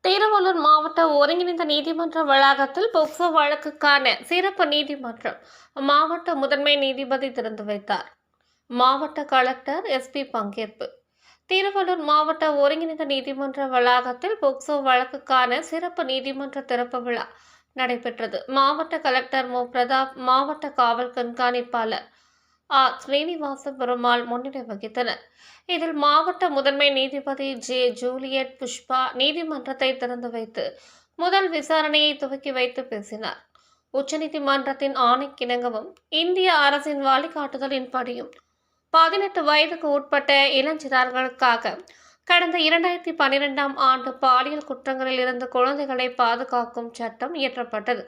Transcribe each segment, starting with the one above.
திருவள்ளூர் மாவட்ட ஒருங்கிணைந்த நீதிமன்ற வளாகத்தில் போக்சோ வழக்குக்கான சிறப்பு நீதிமன்றம் மாவட்ட முதன்மை நீதிபதி திறந்து வைத்தார். மாவட்ட கலெக்டர் எஸ்பி பங்கேற்பு. திருவள்ளூர் மாவட்ட ஒருங்கிணைந்த நீதிமன்ற வளாகத்தில் போக்சோ வழக்குக்கான சிறப்பு நீதிமன்ற திறப்பு விழா நடைபெற்றது. மாவட்ட கலெக்டர் மு. பிரதாப், மாவட்ட காவல் கண்காணிப்பாளர் ஸ்ரீனிவாச பெருமாள் முன்னிலை வகித்தனர். இதில் மாவட்ட முதன்மை நீதிபதி ஜே. ஜூலியட் புஷ்பா நீதிமன்றத்தை திறந்து வைத்து முதல் விசாரணையை துவக்கி வைத்து பேசினார். உச்சநீதிமன்றத்தின் ஆணைக்கிணங்கவும் இந்திய அரசின் வழிகாட்டுதலின்படியும் 18 வயதுக்கு உட்பட்ட இளஞ்சிறார்களுக்காக கடந்த 2012ஆம் ஆண்டு பாலியல் குற்றங்களில் இருந்து குழந்தைகளை பாதுகாக்கும் சட்டம் இயற்றப்பட்டது.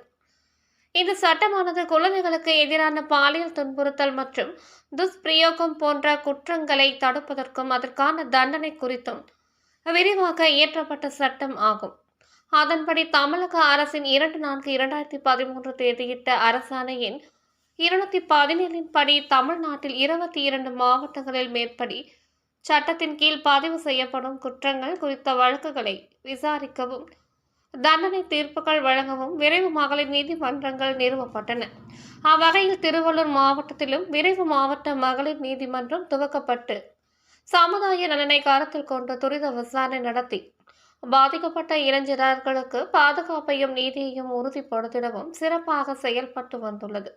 இந்த சட்டமானது குழந்தைகளுக்கு எதிரான பாலியல் துன்புறுத்தல் மற்றும் துஷ்பிரயோகம் போன்ற குற்றங்களை தடுப்பதற்கும் அதற்கான தண்டனை குறித்தும் விரிவாக இயற்றப்பட்ட சட்டம் ஆகும். அதன்படி தமிழக அரசின் 2/4/2013 தேதியிட்ட அரசாணையின் 217 படி தமிழ்நாட்டில் 22 மாவட்டங்களில் மேற்படி சட்டத்தின் கீழ் பதிவு செய்யப்படும் குற்றங்கள் குறித்த வழக்குகளை விசாரிக்கவும் தண்டனை தீர்ப்புகள் வழங்கவும் விரைவு மகளிர் நீதிமன்றங்கள் நிறுவப்பட்டன. அவ்வகையில் திருவள்ளூர் மாவட்டத்திலும் விரைவு மாவட்ட மகளிர் நீதிமன்றம் துவக்கப்பட்டு சமுதாய நலனை கருத்தில் கொண்டு துரித விசாரணை நடத்தி பாதிக்கப்பட்ட இளைஞர்களுக்கு பாதுகாப்பையும் நீதியையும் உறுதிப்படுத்திடவும் சிறப்பாக செயல்பட்டு வந்துள்ளது.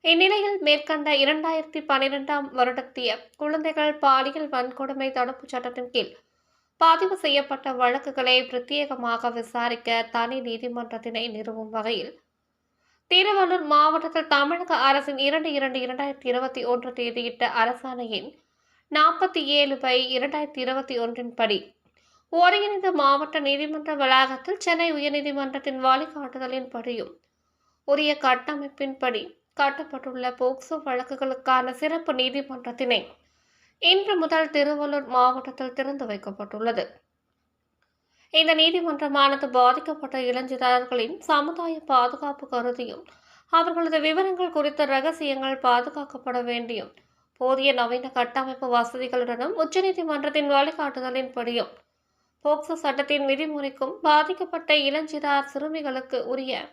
இந்நிலையில் மேற்கண்ட 2012ஆம் வருடத்திய குழந்தைகள் பாலியல் வன்கொடுமை தடுப்பு சட்டத்தின் கீழ் பதிவு செய்யப்பட்ட வழக்குகளை பிரத்யேகமாக விசாரிக்க தனி நீதிமன்றத்தினை நிறுவும் வகையில் திருவள்ளூர் மாவட்டத்தில் தமிழக அரசின் 2/2/2021 தேதியிட்ட அரசாணையின் 47/2021 படி ஒருங்கிணைந்த மாவட்ட நீதிமன்ற வளாகத்தில் சென்னை உயர்நீதிமன்றத்தின் வழிகாட்டுதலின்படியும் உரிய கட்டமைப்பின்படி கட்டப்பட்டுள்ள போக்சோ வழக்குகளுக்கான சிறப்பு நீதிமன்றத்தினை இன்று முதல் திருவள்ளூர் மாவட்டத்தில் திறந்து வைக்கப்பட்டுள்ளது. இந்த நீதிமன்றமானது பாதிக்கப்பட்ட இளைஞர்களின் சமுதாய பாதுகாப்பு கருதியும் அவர்களது விவரங்கள் குறித்த ரகசியங்கள் பாதுகாக்கப்பட வேண்டியும் போதிய நவீன கட்டமைப்பு வசதிகளுடனும் உச்சநீதிமன்றத்தின் வழிகாட்டுதலின்படியும் போக்சோ சட்டத்தின் விதிமுறைக்கும் பாதிக்கப்பட்ட இளஞ்சிறார் சிறுமிகளுக்கு உரிய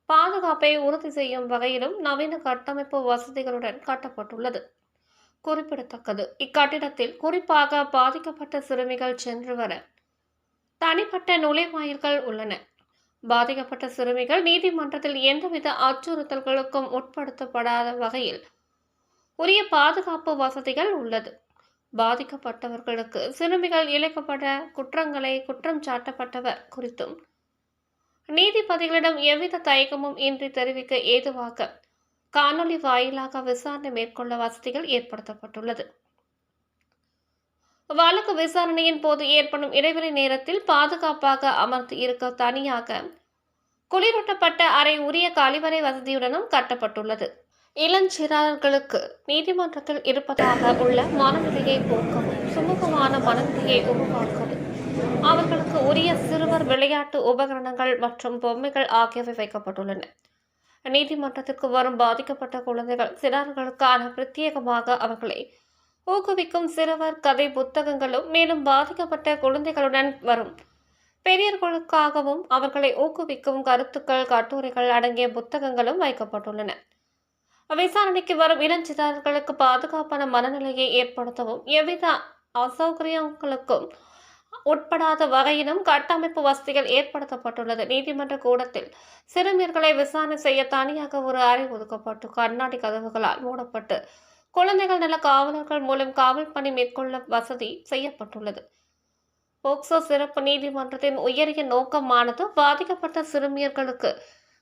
பாதுகாப்பை உறுதி செய்யும் வகையிலும் நவீன கட்டமைப்பு வசதிகளுடன் கட்டப்பட்டுள்ளது குறிப்பிடத்தக்கது. இக்கட்டிடத்தில் குறிப்பாக பாதிக்கப்பட்ட சிறுமிகள் சென்று வர தனிப்பட்ட நுழைவாயில்கள் உள்ளன. பாதிக்கப்பட்ட சிறுமிகள் நீதிமன்றத்தில் எந்தவித அச்சுறுத்தல்களுக்கும் உட்படுத்தப்படாத வகையில் உரிய பாதுகாப்பு வசதிகள் உள்ளது. பாதிக்கப்பட்டவர்களுக்கு சிறுமிகள் இழைக்கப்பட்ட குற்றங்களை குற்றம் சாட்டப்பட்டவர் குறித்தும் நீதிபதிகளிடம் எவ்வித தயக்கமும் இன்றி தெரிவிக்க ஏதுவாக காணொலி வாயிலாக விசாரணை மேற்கொள்ள வசதிகள் ஏற்படுத்தப்பட்டுள்ளது. வழக்கு விசாரணையின் போது ஏற்படும் இடைவெளி நேரத்தில் பாதுகாப்பாக அமர்ந்து இருக்க தனியாக குளிரூட்டப்பட்ட அறை உரிய கழிவறை வசதியுடனும் கட்டப்பட்டுள்ளது. இளஞ்சிறார்களுக்கு நீதிமன்றத்தில் இருப்பதாக உள்ள மனநிலையை போக்கவும் சுமூகமான மனநிலையை உருவாக்கவும் அவர்களுக்கு உரிய சிறுவர் விளையாட்டு உபகரணங்கள் மற்றும் பொம்மைகள் ஆகியவை வைக்கப்பட்டுள்ளன. நீதிமன்றத்திற்கு வரும் பாதிக்கப்பட்ட குழந்தைகள் சிறார்களுக்கான பிரத்யேகமாக அவர்களை ஊக்குவிக்கும் சிறுவர் கதை புத்தகங்களும் மேலும் பாதிக்கப்பட்ட குழந்தைகளுடன் வரும் பெரியர்களுக்காகவும் அவர்களை ஊக்குவிக்கும் கருத்துக்கள் கட்டுரைகள் அடங்கிய புத்தகங்களும் வைக்கப்பட்டுள்ளன. விசாரணைக்கு வரும் இளஞ்சிறார்களுக்கு பாதுகாப்பான மனநிலையை ஏற்படுத்தவும் எவ்வித அசௌகரியங்களுக்கும் உட்படாத வகையிலும் கட்டமைப்பு வசதிகள் ஏற்படுத்தப்பட்டுள்ளது. நீதிமன்ற கூடத்தில் சிறுமியர்களை விசாரணை செய்ய தனியாக ஒரு அறை ஒதுக்கப்பட்டு கண்ணாடி கதவுகளால் மூடப்பட்டு குழந்தைகள் நல காவலர்கள் மூலம் காவல் பணி மேற்கொள்ள வசதி செய்யப்பட்டுள்ளது. போக்சோ சிறப்பு நீதிமன்றத்தின் உயரிய நோக்கமானது பாதிக்கப்பட்ட சிறுமியர்களுக்கு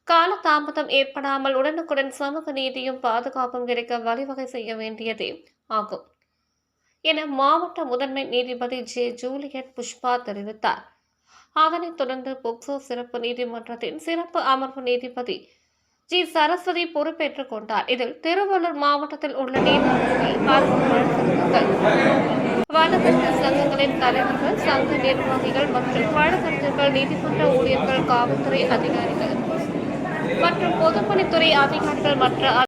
கால தாமதம் ஏற்படாமல் உடனுக்குடன் சமூக நீதியும் பாதுகாப்பும் கிடைக்க வழிவகை செய்ய வேண்டியதே ஆகும் என மாவட்ட முதன்மை நீதிபதி ஜே. ஜூலியட் புஷ்பா தெரிவித்தார். அதனைத் தொடர்ந்து போக்சோ சிறப்பு நீதிமன்றத்தின் சிறப்பு அமர்வு நீதிபதி ஜி. சரஸ்வதி பொறுப்பேற்றுக் கொண்டார். இதில் திருவள்ளூர் மாவட்டத்தில் உள்ள நீதிபதிகள், வழக்கறிஞர் சங்கங்களின் தலைவர்கள், சங்க நிர்வாகிகள் மற்றும் வழக்கறிஞர்கள், நீதிமன்ற ஊழியர்கள், காவல்துறை அதிகாரிகள் மற்றும் பொதுப்பணித்துறை அதிகாரிகள் மற்ற